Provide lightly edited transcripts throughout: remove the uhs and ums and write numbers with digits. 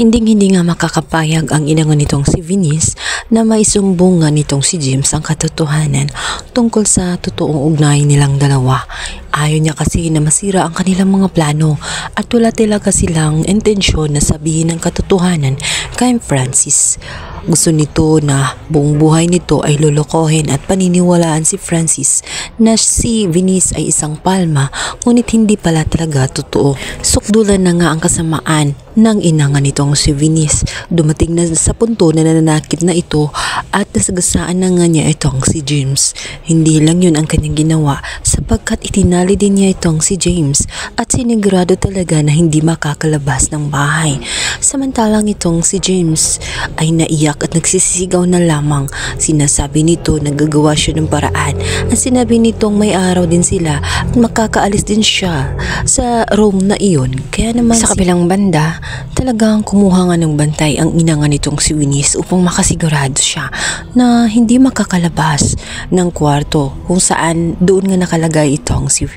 Hinding-hindi nga makakapayag ang ina nga nitong si Venice na maisumbong nga nitong si James ang katotohanan tungkol sa totoong ugnayan nilang dalawa. Ayaw niya kasi na masira ang kanilang mga plano at wala talaga silang intensyon na sabihin ang katotohanan kay Francis. Gusto nito na buong buhay nito ay lolokohin at paniniwalaan si Francis na si Venice ay isang palma, ngunit hindi pala talaga totoo. Sukdulan na nga ang kasamaan ng ina nga nitong si Venice. Dumating na sa punto na nananakit na ito at nasagasaan na nga niya itong si James. Hindi lang yun ang kanyang ginawa sapagkat itinali din niya itong si James at sinigurado talaga na hindi makakalabas ng bahay. Samantalang itong si James ay naiyak at nagsisigaw na lamang. Sinasabi nito na gagawa siya ng paraan at sinabi nitong may araw din sila at makakaalis din siya sa room na iyon. Kaya naman sa kabilang banda, talagang kumuha nga ng bantay ang ina nga nitong si Venice upang makasigurado siya na hindi makakalabas ng kwarto kung saan doon nga nakalagay itong si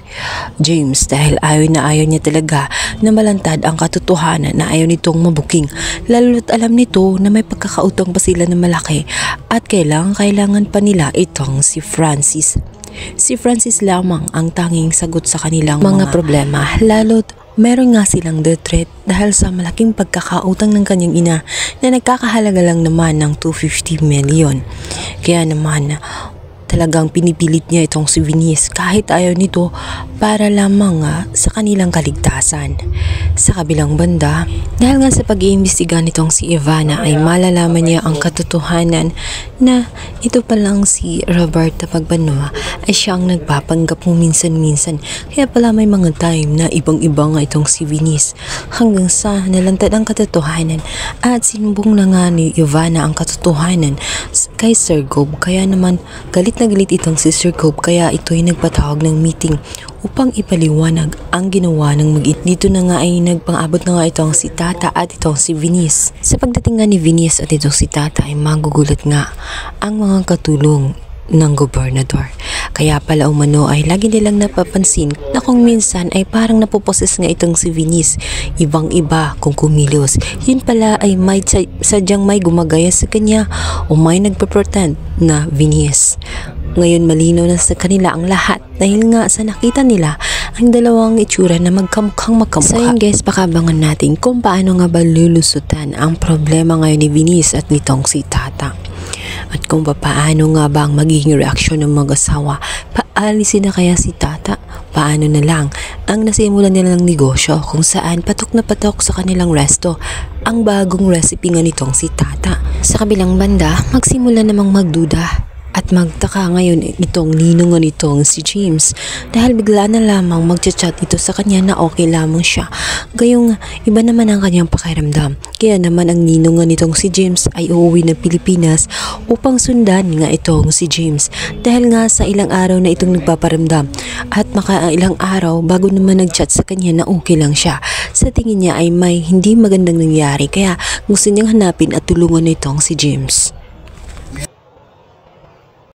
James, dahil ayaw na ayaw niya talaga na malantad ang katotohanan na ayaw nitong mabuking, lalo't alam nito na may pagkakautang pa sila na malaki at kailangan pa nila itong si Francis. Si Francis lamang ang tanging sagot sa kanilang mga problema, lalo't meron nga silang death threat dahil sa malaking pagkakautang ng kanyang ina na nagkakahalaga lang naman ng 250 million. Kaya naman talagang pinipilit niya itong si Venice kahit ayaw nito para lamang sa kanilang kaligtasan. Sa kabilang banda, dahil nga sa pag-iimbestiga nitong si Ivana ay malalaman niya ang katotohanan na ito palang si Roberta Pagbanua ay siyang nagpapanggap mo minsan-minsan. Kaya pala may mga time na ibang-iba nga itong si Venice hanggang sa nalantad ang katotohanan at sinumbong na nga ni Ivana ang katotohanan kay Sir Gob. Kaya naman galit na galit itong si Sir Gob, kaya ito'y nagpatawag ng meeting upang ipaliwanag ang ginawa ng mag-it. Dito na nga ay nagpang-abot na nga itong si Tata at itong si Venice. Sa pagdating nga ni Venice at itong si Tata ay magugulat nga ang mga katulong ng gobernador. Kaya pala umano ay lagi nilang napapansin na kung minsan ay parang napoposes nga itong si Venice. Ibang-iba kung kumilos. Yun pala ay may sadyang may gumagaya sa kanya o may nagpa-pretend na Venice. Ngayon malinaw na sa kanila ang lahat dahil nga sa nakita nila ang dalawang itsura na magkamukhang magkamukha. So yun guys, pakabangan natin kung paano nga ba lulusutan ang problema ngayon ni Venice at nitong si Tata. At kung paano nga ba ang magiging reaksyon ng mag-asawa. Paalisin na kaya si Tata? Paano na lang ang nasimulan nila ng negosyo kung saan patok na patok sa kanilang resto ang bagong recipe nga nitong si Tata. Sa kabilang banda, magsimula namang magduda at magtaka ngayon itong ninong nga nitong si James dahil bigla na lamang magchat-chat ito sa kanya na okay lamang siya. Gayong iba naman ang kanyang pakiramdam. Kaya naman ang ninong nga nitong si James ay uuwi ng Pilipinas upang sundan nga itong si James dahil nga sa ilang araw na itong nagpaparamdam at ilang araw bago naman nagchat sa kanya na okay lang siya. Sa tingin niya ay may hindi magandang nangyari kaya gusto niyang hanapin at tulungan na itong si James.